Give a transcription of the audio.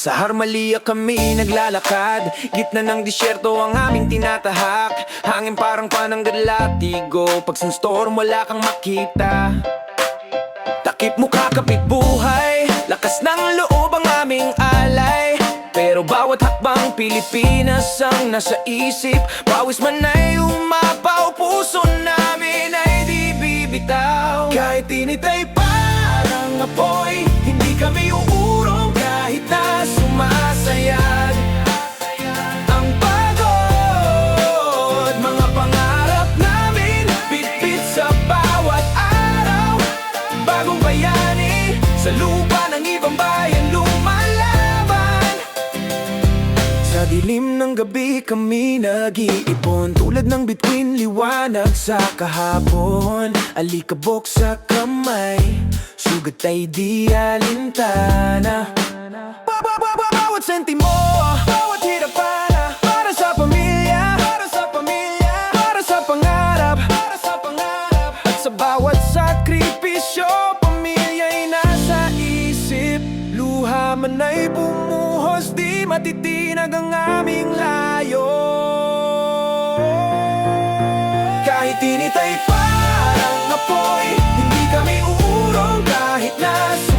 Sa Harmalia kami naglalakad, gitna ng disyerto ang aming tinatahak. Hangin parang pananggal latigo, pag sunstorm wala kang makita. Takip mukha kapit buhay, lakas ng loob ang aming alay. Pero bawat hakbang Pilipinas ang nasa isip. Pawis man ay umapaw, puso namin ay di bibitaw. Kahit init ay parang apoy, hindi kami uurong kahit na sumasayad. Ang pagod, mga pangarap namin, bitbit sa bawat araw. Bagong bayani, sa lupa ng ibang bayan lumalaban. Sa dilim ng gabi kami nag-iipon, tulad ng bituin liwanag sa kahapon. Alikabok sa kamay, sugat ay di alintana. Bawat sentimo, bawat hirapana, para sa pamilya, para sa pamilya, para sa pangarap, para sa pangarap. At sa bawat sakripisyo, pamilya'y nasa isip. Luha man ay bumuhos, di matitinag ang aming layo. Kahit init ay parang apoy, hindi kami uurong kahit nasa